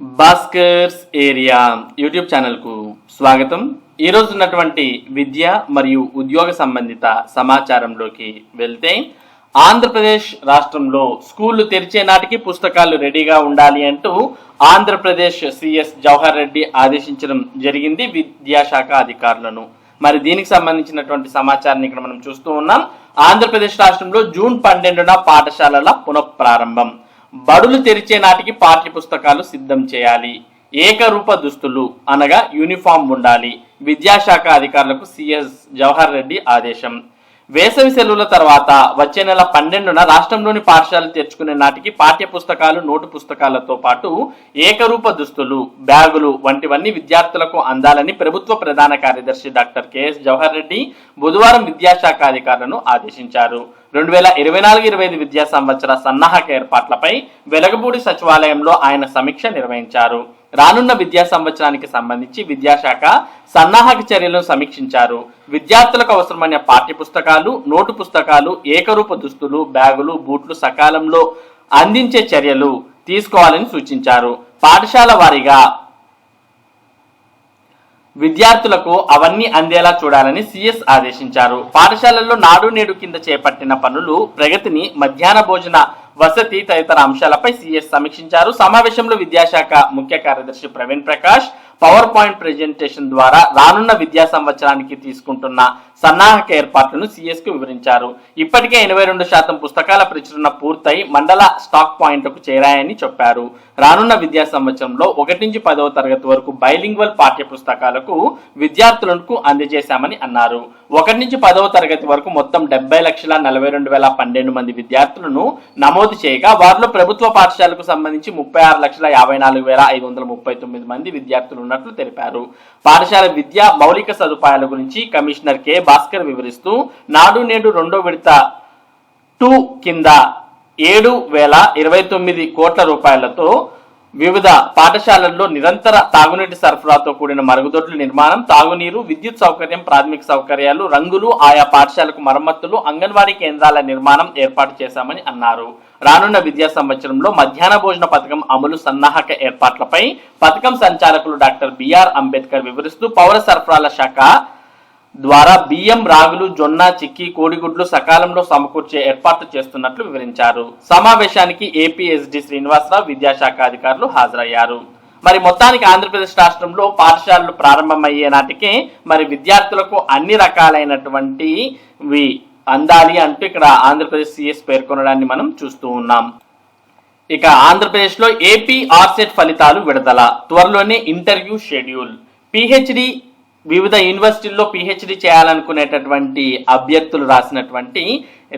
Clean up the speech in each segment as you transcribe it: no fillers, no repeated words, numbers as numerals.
Bhaskar's area YouTube ఛానల్కు స్వాగతం. ఈరోజు ఉన్నటువంటి విద్య మరియు ఉద్యోగ సంబంధిత సమాచారంలోకి వెళ్తే, ఆంధ్రప్రదేశ్ రాష్ట్రంలో స్కూళ్లు తెరిచే నాటికి పుస్తకాలు రెడీగా ఉండాలి అంటూ ఆంధ్రప్రదేశ్ సిఎస్ జవహర్ రెడ్డి ఆదేశించడం జరిగింది విద్యాశాఖ అధికారులను. మరి దీనికి సంబంధించినటువంటి సమాచారాన్ని ఇక్కడ మనం చూస్తూ ఉన్నాం. ఆంధ్రప్రదేశ్ రాష్ట్రంలో జూన్ 12న పాఠశాలల పునఃప్రారంభం. బడులు తెరిచే నాటికి పాఠ్య పుస్తకాలు సిద్ధం చేయాలి. ఏకరూప దుస్తులు అనగా యూనిఫామ్ ఉండాలి. విద్యాశాఖ అధికారులకు సిఎస్ జవహర్ రెడ్డి ఆదేశం. వేసవి సెలవుల తర్వాత వచ్చే నెల 12న రాష్ట్రంలోని పాఠశాలలు తెరుచుకునే నాటికి పాఠ్య పుస్తకాలు, నోటు పుస్తకాలతో పాటు ఏకరూప దుస్తులు, బ్యాగులు వంటివన్నీ విద్యార్థులకు అందాలని ప్రభుత్వ ప్రధాన కార్యదర్శి డాక్టర్ కెఎస్ జవహర్ రెడ్డి బుధవారం విద్యాశాఖ అధికారులను ఆదేశించారు. 2024-25 విద్యా సంవత్సర సన్నాహక ఏర్పాట్లపై వెలగపూడి సచివాలయంలో ఆయన సమీక్ష నిర్వహించారు. రానున్న విద్యా సంవత్సరానికి సంబంధించి విద్యాశాఖ సన్నాహక చర్యలను సమీక్షించారు. విద్యార్థులకు అవసరమైన పాఠ్య పుస్తకాలు, నోటు పుస్తకాలు, ఏకరూప దుస్తులు, బ్యాగులు, బూట్లు సకాలంలో అందించే చర్యలు తీసుకోవాలని సూచించారు. పాఠశాల వారీగా విద్యార్థులకు అవన్నీ అందేలా చూడాలని సిఎస్ ఆదేశించారు. పాఠశాలల్లో నాడు నేడు కింద చేపట్టిన పనులు, ప్రగతిని, మధ్యాహ్న భోజన వసతి తదితర అంశాలపై సిఎస్ సమీక్షించారు. సమావేశంలో విద్యాశాఖ ముఖ్య కార్యదర్శి Praveen Prakash power point presentation ద్వారా రానున్న విద్యా సంవత్సరానికి తీసుకుంటున్న సన్నాహక ఏర్పాట్లను సిఎస్ కు వివరించారు. ఇప్పటికే 82% పుస్తకాల ప్రచురణ పూర్తయి మండల స్టాక్ పాయింట్కు చేరాయని చెప్పారు. రానున్న విద్యా సంవత్సరంలో 1 నుంచి 10వ తరగతి వరకు బైలింగ్వల్ పాఠ్య పుస్తకాలకు విద్యార్థులకు అందజేశామని అన్నారు. 1 నుంచి 10వ తరగతి వరకు మొత్తం 70,42,012 మంది విద్యార్థులను నమోదు చేయగా వారిలో ప్రభుత్వ పాఠశాలకు సంబంధించి 36,54,539 మంది విద్యార్థులు ఉన్నట్లు తెలిపారు. పాఠశాల విద్య మౌలిక సదుపాయాల గురించి కమిషనర్ కె భాస్కర్ వివరిస్తూ, నాడు నేడు 2వ విడత 2 కింద 7,029 కోట్ల రూపాయలతో వివిధ పాఠశాలల్లో నిరంతర తాగునీటి సరఫరాతో కూడిన మరుగుదొడ్ల నిర్మాణం, తాగునీరు, విద్యుత్ సౌకర్యం, ప్రాథమిక సౌకర్యాలు, రంగులు, ఆయా పాఠశాలకు మరమ్మతులు, అంగన్వాడీ కేంద్రాల నిర్మాణం ఏర్పాటు చేశామని అన్నారు. రానున్న విద్యా సంవత్సరంలో మధ్యాహ్న భోజన పథకం అమలు సన్నాహక ఏర్పాట్లపై పథకం సంచాలకులు డాక్టర్ బిఆర్ అంబేద్కర్ వివరిస్తూ, పౌర సరఫరాల శాఖ ద్వారా బియ్యం, రాగులు, జొన్న, చిక్కీ, కోడిగుడ్లు సకాలంలో సమకూర్చే ఏర్పాట్లు చేస్తున్నట్లు వివరించారు. సమావేశానికి ఏపీఎస్డి శ్రీనివాసరావు, విద్యాశాఖ అధికారులు హాజరయ్యారు. మరి మొత్తానికి ఆంధ్రప్రదేశ్ రాష్ట్రంలో పాఠశాలలు ప్రారంభమయ్యే నాటికే మరి విద్యార్థులకు అన్ని రకాలైనటువంటివి అందాలి అంటూ ఇక్కడ ఆంధ్రప్రదేశ్ సిఎస్ పేర్కొనడాన్ని మనం చూస్తూ ఉన్నాం. ఇక ఆంధ్రప్రదేశ్ లో ఏపీ ఆర్సెట్ ఫలితాలు విడుదల, త్వరలోనే ఇంటర్వ్యూ షెడ్యూల్. పిహెచ్డి వివిధ యూనివర్సిటీల్లో పిహెచ్డి చేయాలనుకునేటటువంటి అభ్యర్థులు రాసినటువంటి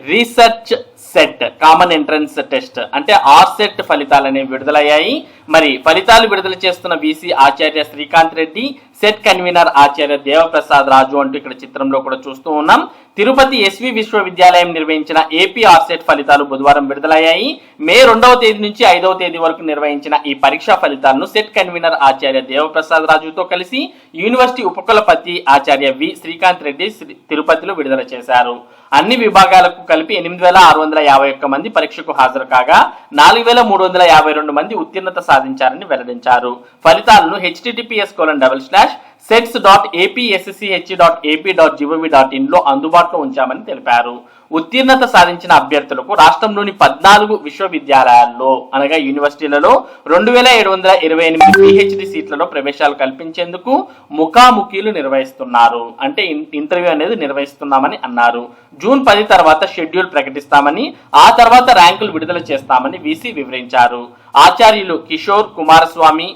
research set common entrance test అంటే ఆర్సెట్ ఫలితాలు అనేవి విడుదలయ్యాయి. మరి ఫలితాలు విడుదల చేస్తున్న వీసీ ఆచార్య శ్రీకాంత్ రెడ్డి, సెట్ కన్వీనర్ ఆచార్య దేవప్రసాద్ రాజు అంటూ ఇక్కడ చిత్రంలో కూడా చూస్తూ ఉన్నాం. తిరుపతి ఎస్వి విశ్వవిద్యాలయం నిర్వహించిన ఏపీ ఆర్సెట్ ఫలితాలు బుధవారం విడుదలయ్యాయి. మే 2వ తేదీ నుంచి 5వ తేదీ వరకు నిర్వహించిన ఈ పరీక్షా ఫలితాలను సెట్ కన్వీనర్ ఆచార్య దేవప్రసాద్ రాజుతో కలిసి యూనివర్సిటీ ఉపకులపతి ఆచార్య వి శ్రీకాంత్ రెడ్డి తిరుపతిలో విడుదల చేశారు. అన్ని విభాగాలకు కలిపి 8,651 మంది పరీక్షకు హాజరు కాగా 4,352 మంది ఉత్తీర్ణత సాధించారని వెల్లడించారు. ఫలితాలను https://sets.apsch.ap.gov.in లో అందుబాటులో ఉంచామని తెలిపారు. ఉత్తీర్ణత సాధించిన అభ్యర్థులకు రాష్ట్రంలోని 14 విశ్వవిద్యాలయాల్లో అనగా యూనివర్సిటీలలో 2,728 పిహెచ్డి సీట్లలో ప్రవేశాలు కల్పించేందుకు ముఖాముఖీలు నిర్వహిస్తున్నారు. అంటే ఇంటర్వ్యూ అనేది నిర్వహిస్తున్నామని అన్నారు. జూన్ 10 తర్వాత షెడ్యూల్ ప్రకటిస్తామని, ఆ తర్వాత ర్యాంకులు విడుదల చేస్తామని వీసీ వివరించారు. ఆచార్యులు కిషోర్ కుమారస్వామి,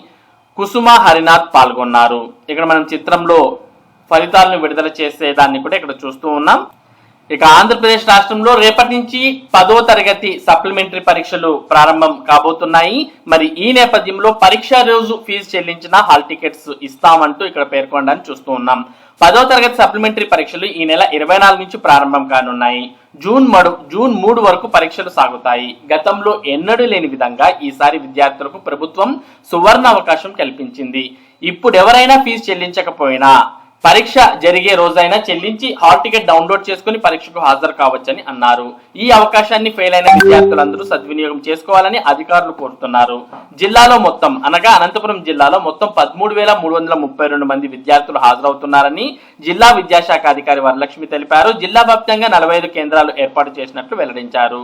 కుసుమ హరినాథ్ పాల్గొన్నారు. ఇక్కడ మనం చిత్రంలో ఫలితాలను విడుదల చేసేదాన్ని కూడా ఇక్కడ చూస్తూ ఉన్నాం. ఇక ఆంధ్రప్రదేశ్ రాష్ట్రంలో రేపటి నుంచి 10వ తరగతి సప్లిమెంటరీ పరీక్షలు ప్రారంభం కాబోతున్నాయి. మరి ఈ నేపథ్యంలో పరీక్ష రోజు ఫీజు చెల్లించిన హాల్ టికెట్స్ ఇస్తామంటూ ఇక్కడ పేర్కొనడాన్ని చూస్తూ ఉన్నాం. 10వ తరగతి సప్లిమెంటరీ పరీక్షలు ఈ నెల 24 నుంచి ప్రారంభం కానున్నాయి. జూన్ 3 వరకు పరీక్షలు సాగుతాయి. గతంలో ఎన్నడూ లేని విధంగా ఈసారి విద్యార్థులకు ప్రభుత్వం సువర్ణ అవకాశం కల్పించింది. ఇప్పుడు ఎవరైనా ఫీజు చెల్లించకపోయినా పరీక్ష జరిగే రోజైనా చెల్లించి హాల్ టికెట్ డౌన్లోడ్ చేసుకుని పరీక్షకు హాజరు కావచ్చని అన్నారు. ఈ అవకాశాన్ని ఫెయిల్ అయిన విద్యార్థులందరూ సద్వినియోగం చేసుకోవాలని అధికారులు కోరుతున్నారు. జిల్లాలో మొత్తం అనగా అనంతపురం జిల్లాలో మొత్తం 13,332 మంది విద్యార్థులు హాజరవుతున్నారని జిల్లా విద్యాశాఖ అధికారి వరలక్ష్మి తెలిపారు. జిల్లా వ్యాప్తంగా 45 కేంద్రాలు ఏర్పాటు చేసినట్లు వెల్లడించారు.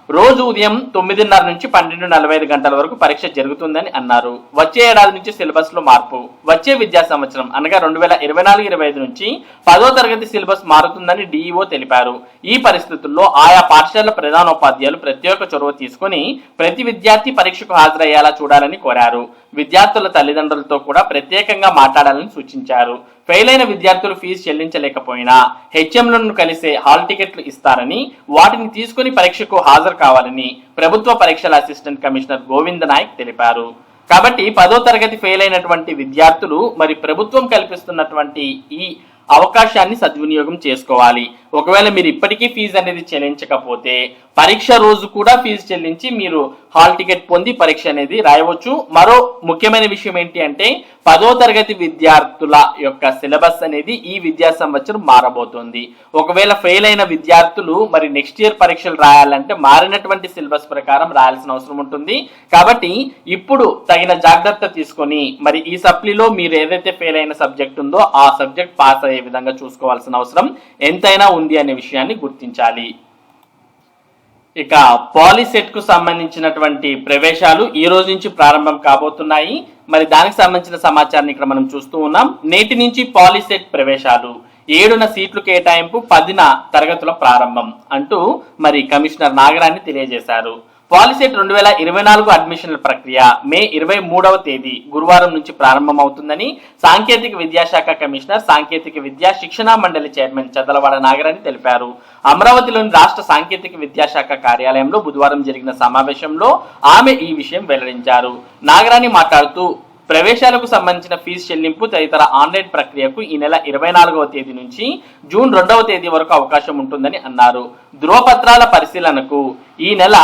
రోజు ఉదయం 9:30 నుంచి 12:45 గంటల వరకు పరీక్ష జరుగుతుందని అన్నారు. వచ్చే ఏడాది నుంచి సిలబస్ లో మార్పు. వచ్చే విద్యా సంవత్సరం అనగా 2024-25 నుంచి 10వ తరగతి సిలబస్ మారుతుందని డిఈఓ తెలిపారు. ఈ పరిస్థితుల్లో ఆయా పాఠశాలల ప్రధానోపాధ్యాయులు ప్రత్యేక చొరవ తీసుకుని ప్రతి విద్యార్థి పరీక్షకు హాజరయ్యేలా చూడాలని కోరారు. విద్యార్థుల తల్లిదండ్రులతో కూడా ప్రత్యేకంగా మాట్లాడాలని సూచించారు. ఫెయిల్ అయిన విద్యార్థులు ఫీజు చెల్లించలేకపోయినా హెచ్ఎంలను కలిసే హాల్ టికెట్లు ఇస్తారని, వాటిని తీసుకుని పరీక్షకు హాజరు కావాలని ప్రభుత్వ పరీక్షల అసిస్టెంట్ కమిషనర్ గోవింద నాయక్ తెలిపారు. కాబట్టి 10వ తరగతి ఫెయిల్ అయినటువంటి విద్యార్థులు మరి ప్రభుత్వం కల్పిస్తున్నటువంటి ఈ అవకాశాన్ని సద్వినియోగం చేసుకోవాలి. ఒకవేళ మీరు ఇప్పటికీ ఫీజు అనేది చెల్లించకపోతే పరీక్ష రోజు కూడా ఫీజు చెల్లించి మీరు హాల్ టికెట్ పొంది పరీక్ష అనేది రాయవచ్చు. మరో ముఖ్యమైన విషయం ఏంటి అంటే 10వ తరగతి విద్యార్థుల యొక్క సిలబస్ అనేది ఈ విద్యా సంవత్సరం మారబోతోంది. ఒకవేళ ఫెయిల్ అయిన విద్యార్థులు మరి నెక్స్ట్ ఇయర్ పరీక్షలు రాయాలంటే మారినటువంటి సిలబస్ ప్రకారం రాయాల్సిన అవసరం ఉంటుంది. కాబట్టి ఇప్పుడు తగిన జాగ్రత్త తీసుకొని మరి ఈ సప్లీలో మీరు ఏదైతే ఫెయిల్ అయిన సబ్జెక్ట్ ఉందో ఆ సబ్జెక్ట్ పాస్ అయ్యే విధంగా చూసుకోవాల్సిన అవసరం ఎంతైనా ఉంది అనే విషయాన్ని గుర్తించాలి. ఇక పాలిసెట్ కు సంబంధించినటువంటి ప్రవేశాలు ఈ రోజు నుంచి ప్రారంభం కాబోతున్నాయి. మరి దానికి సంబంధించిన సమాచారాన్ని ఇక్కడ మనం చూస్తూ ఉన్నాం. నేటి నుంచి పాలిసెట్ ప్రవేశాలు 7న సీట్లు కేటాయింపు, 10న తరగతుల ప్రారంభం అంటూ మరి కమిషనర్ నాగరాణి తెలియజేశారు. పాలిసెట్ 2024 అడ్మిషన్ల ప్రక్రియ మే 23వ తేదీ గురువారం నుంచి ప్రారంభమవుతుందని సాంకేతిక విద్యాశాఖ కమిషనర్, సాంకేతిక విద్యా శిక్షణా మండలి చైర్మన్ చదలవాడ నాగరాణి తెలిపారు. అమరావతిలోని రాష్ట్ర సాంకేతిక విద్యాశాఖ కార్యాలయంలో బుధవారం జరిగిన సమావేశంలో ఆమె ఈ విషయం వెల్లడించారు. నాగరాణి మాట్లాడుతూ ప్రవేశాలకు సంబంధించిన ఫీజు చెల్లింపు తదితర ఆన్లైన్ ప్రక్రియకు ఈ నెల 24వ తేదీ నుంచి జూన్ 2వ తేదీ వరకు అవకాశం ఉంటుందని అన్నారు. ధృవపత్రాల పరిశీలనకు ఈ నెల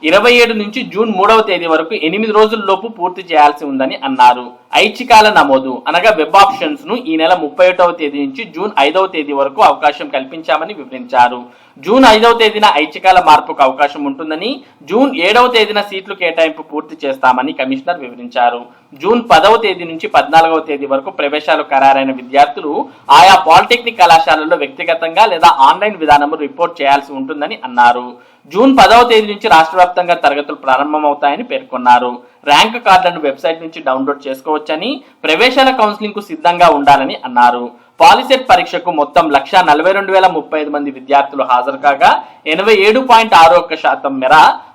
27 నుంచి జూన్ 3వ తేదీ వరకు 8 రోజుల్లోపు పూర్తి చేయాల్సి ఉందని అన్నారు. ఐచ్ఛికాల నమోదు అనగా వెబ్ ఆప్షన్స్ ను ఈ నెల 31వ తేదీ నుంచి జూన్ 5వ తేదీ వరకు అవకాశం కల్పించామని వివరించారు. జూన్ 5వ తేదీన ఐచ్ఛికాల మార్పుకు అవకాశం ఉంటుందని, జూన్ 7వ తేదీన సీట్లు కేటాయింపు పూర్తి చేస్తామని కమిషనర్ వివరించారు. జూన్ 10వ తేదీ నుంచి 14వ తేదీ వరకు ప్రవేశాలు ఖరారైన విద్యార్థులు ఆయా పాలిటెక్నిక్ కళాశాలల్లో వ్యక్తిగతంగా లేదా ఆన్లైన్ విధానంలో రిపోర్ట్ చేయాల్సి ఉంటుందని అన్నారు. జూన్ 10వ తేదీ నుంచి రాష్ట్ర వ్యాప్తంగా తరగతులు ప్రారంభమవుతాయని పేర్కొన్నారు. ర్యాంక్ కార్డులను వెబ్సైట్ నుంచి డౌన్లోడ్ చేసుకోవచ్చని, ప్రవేశాల కౌన్సిలింగ్ కు సిద్ధంగా ఉండాలని అన్నారు. పాలిసెట్ పరీక్షకు మొత్తం 1,42,035 మంది విద్యార్థులు హాజరు కాగా 87.61% మేర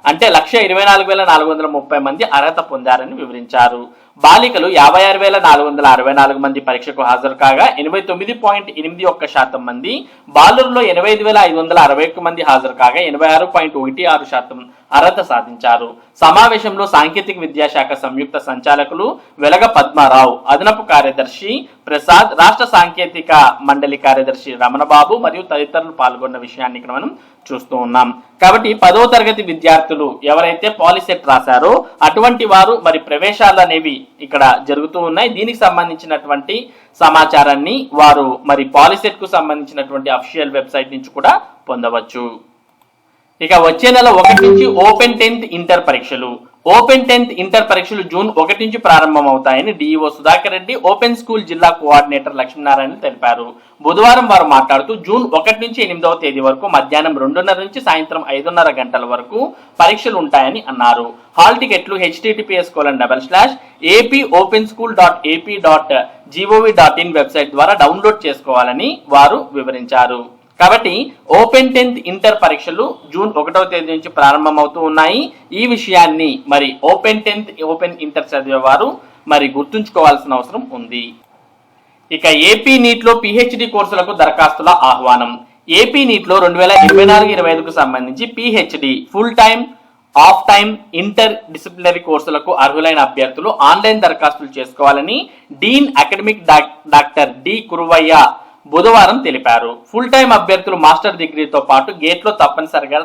అంటే 1,24,430 మంది అర్హత పొందారని వివరించారు. బాలికలు 56,464 మంది పరీక్షకు హాజరు కాగా 89.81% మంది, బాలురులో 85,561 మంది హాజరు కాగా 86.16% అర్హత సాధించారు. సమావేశంలో సాంకేతిక విద్యాశాఖ సంయుక్త సంచాలకులు వెలగ పద్మారావు, అదనపు కార్యదర్శి ప్రసాద్, రాష్ట్ర సాంకేతిక మండలి కార్యదర్శి రమణబాబు మరియు తదితరులు పాల్గొన్న విషయాన్ని ఇక్కడ మనం చూస్తూ ఉన్నాం. కాబట్టి 10వ తరగతి విద్యార్థులు ఎవరైతే పాలిసెట్ రాశారో అటువంటి వారు మరి ప్రవేశాలు అనేవి ఇక్కడ జరుగుతూ ఉన్నాయి. దీనికి సంబంధించినటువంటి సమాచారాన్ని వారు మరి పాలిసెట్ కు సంబంధించినటువంటి అఫీషియల్ వెబ్సైట్ నుంచి కూడా పొందవచ్చు. ఇక వచ్చే నెల 1 నుంచి ఓపెన్ 10th ఇంటర్ పరీక్షలు. ఓపెన్ 10th ఇంటర్ పరీక్షలు జూన్ 1 నుంచి ప్రారంభమవుతాయని DEO Sudhakar Reddy, open school జిల్లా కోఆర్డినేటర్ లక్ష్మీనారాయణ తెలిపారు. బుధవారం వారు మాట్లాడుతూ జూన్ 1 నుంచి 8వ తేదీ వరకు మధ్యాహ్నం 2:30 నుంచి సాయంత్రం 5:30 గంటల వరకు పరీక్షలు ఉంటాయని అన్నారు. హాల్ టికెట్లు https://apopenSchool.ap.gov.in వెబ్సైట్ ద్వారా డౌన్లోడ్ చేసుకోవాలని వారు వివరించారు. కాబట్టి ఓపెన్ 10th ఇంటర్ పరీక్షలు జూన్ 1వ తేదీ నుంచి ప్రారంభమవుతూ ఉన్నాయి. ఈ విషయాన్ని మరి ఓపెన్ 10th ఓపెన్ ఇంటర్ చదివేవారు మరి గుర్తుంచుకోవాల్సిన అవసరం ఉంది. ఇక ఏపీ నీట్లో పిహెచ్డి కోర్సులకు దరఖాస్తుల ఆహ్వానం. ఏపీ నీట్లో 2024-25కు సంబంధించి PhD full time, of time, inter disciplinary కోర్సులకు అర్హులైన అభ్యర్థులు ఆన్లైన్ దరఖాస్తులు చేసుకోవాలని డీన్ అకాడమిక్ డాక్టర్ డి కురువయ్య బుధవారం తెలిపారు. ఫుల్ టైం అభ్యర్థులు మాస్టర్ డిగ్రీతో పాటు గేట్లో తప్పనిసరిగా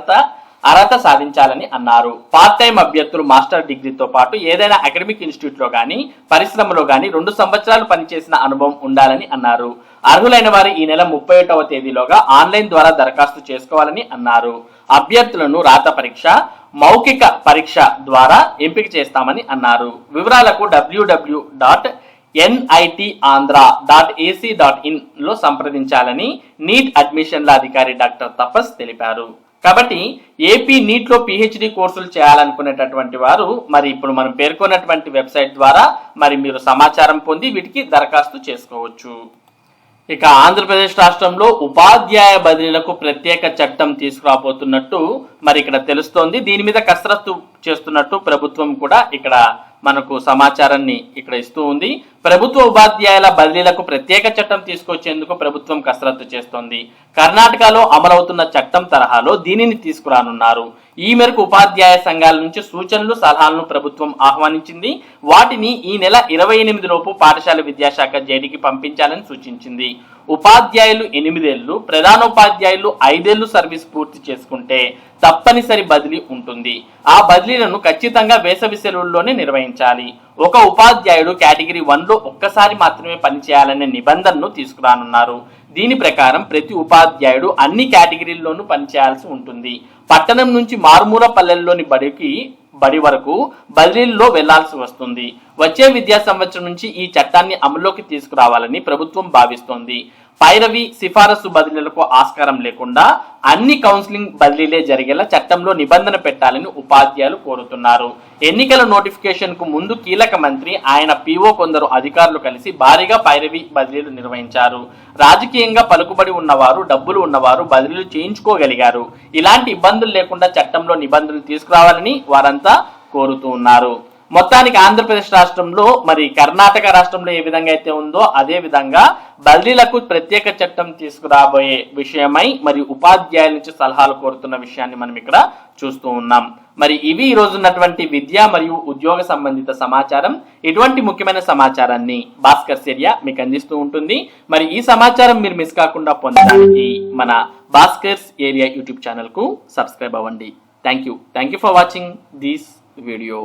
అర్హత సాధించాలని అన్నారు. పార్ట్ టైం అభ్యర్థులు మాస్టర్ డిగ్రీతో పాటు ఏదైనా అకాడమిక్ ఇన్స్టిట్యూట్ లో గానీ పరిశ్రమలో గానీ 2 సంవత్సరాలు పనిచేసిన అనుభవం ఉండాలని అన్నారు. అర్హులైన వారు ఈ నెల 31వ తేదీలోగా ఆన్లైన్ ద్వారా దరఖాస్తు చేసుకోవాలని అన్నారు. అభ్యర్థులను రాత పరీక్ష, మౌఖిక పరీక్ష ద్వారా ఎంపిక చేస్తామని అన్నారు. వివరాలకు www.nitandhra.ac.in లో సంప్రదించాలని నీట్ అడ్మిషన్ల అధికారి డాక్టర్ తపస్ తెలిపారు. కాబట్టి ఏపీ నీట్ లో పిహెచ్డి కోర్సులు చేయాలనుకునేటటువంటి వారు మరి ఇప్పుడు మనం పేర్కొన్నటువంటి వెబ్సైట్ ద్వారా మరి మీరు సమాచారం పొంది వీటికి దరఖాస్తు చేసుకోవచ్చు. ఇక ఆంధ్రప్రదేశ్ రాష్ట్రంలో ఉపాధ్యాయ బదిలీలకు ప్రత్యేక చట్టం తీసుకురాబోతున్నట్టు మరి ఇక్కడ తెలుస్తోంది. దీని మీద కసరత్తు చేస్తున్నట్టు ప్రభుత్వం కూడా ఇక్కడ మనకు సమాచారాన్ని ఇక్కడ ఇస్తూ ఉంది. ప్రభుత్వ ఉపాధ్యాయుల బదిలీలకు ప్రత్యేక చట్టం తీసుకొచ్చేందుకు ప్రభుత్వం కసరత్తు చేస్తోంది. కర్ణాటకలో అమలవుతున్న చట్టం తరహాలో దీనిని తీసుకురానున్నారు. ఈ మేరకు ఉపాధ్యాయ సంఘాల నుంచి సూచనలు, సలహాలను ప్రభుత్వం ఆహ్వానించింది. వాటిని ఈ నెల 28 లోపు పాఠశాల విద్యాశాఖ జేడీకి పంపించాలని సూచించింది. ఉపాధ్యాయులు 8 ఏళ్లు, ప్రధానోపాధ్యాయులు 5 ఏళ్లు సర్వీస్ పూర్తి చేసుకుంటే తప్పనిసరి బదిలీ ఉంటుంది. ఆ బదిలీలను ఖచ్చితంగా వేసవి సెలవుల్లోనే నిర్వహించాలి. ఒక ఉపాధ్యాయుడు కేటగిరీ 1లో ఒక్కసారి మాత్రమే పనిచేయాలనే నిబంధనను తీసుకురానున్నారు. దీని ప్రకారం ప్రతి ఉపాధ్యాయుడు అన్ని కేటగిరీల్లోనూ పనిచేయాల్సి ఉంటుంది. పట్టణం నుంచి మారుమూల పల్లెల్లోని బడి వరకు బదిలీల్లో వెళ్లాల్సి వస్తుంది. వచ్చే విద్యా సంవత్సరం నుంచి ఈ చట్టాన్ని అమల్లోకి తీసుకురావాలని ప్రభుత్వం భావిస్తోంది. పైరవి, సిఫారసు బదిలీలకు ఆస్కారం లేకుండా అన్ని కౌన్సిలింగ్ బదిలీలే జరిగేలా చట్టంలో నిబంధన పెట్టాలని ఉపాధ్యాయులు కోరుతున్నారు. ఎన్నికల నోటిఫికేషన్ కు ముందు కీలక మంత్రి, ఆయన పీఓ కొందరు అధికారులు కలిసి భారీగా పైరవి బదిలీలు నిర్వహించారు. రాజకీయంగా పలుకుబడి ఉన్నవారు, డబ్బులు ఉన్నవారు బదిలీలు చేయించుకోగలిగారు. ఇలాంటి ఇబ్బందులు లేకుండా చట్టంలో నిబంధనలు తీసుకురావాలని వారంతా కోరుతూ ఉన్నారు. మొత్తానికి ఆంధ్రప్రదేశ్ రాష్ట్రంలో మరి కర్ణాటక రాష్ట్రంలో ఏ విధంగా అయితే ఉందో అదే విధంగా బదిలీలకు ప్రత్యేక చట్టం తీసుకురాబోయే విషయమై మరి ఉపాధ్యాయుల నుంచి సలహాలు కోరుతున్న విషయాన్ని మనం ఇక్కడ చూస్తూ ఉన్నాం. మరి ఇవి ఈ రోజు ఉన్నటువంటి విద్య మరియు ఉద్యోగ సంబంధిత సమాచారం. ఇటువంటి ముఖ్యమైన సమాచారాన్ని భాస్కర్స్ ఏరియా మీకు అందిస్తూ ఉంటుంది. మరి ఈ సమాచారం మీరు మిస్ కాకుండా పొందడానికి మన భాస్కర్స్ ఏరియా యూట్యూబ్ ఛానల్ కు సబ్స్క్రైబ్ అవ్వండి. Thank you for watching this video.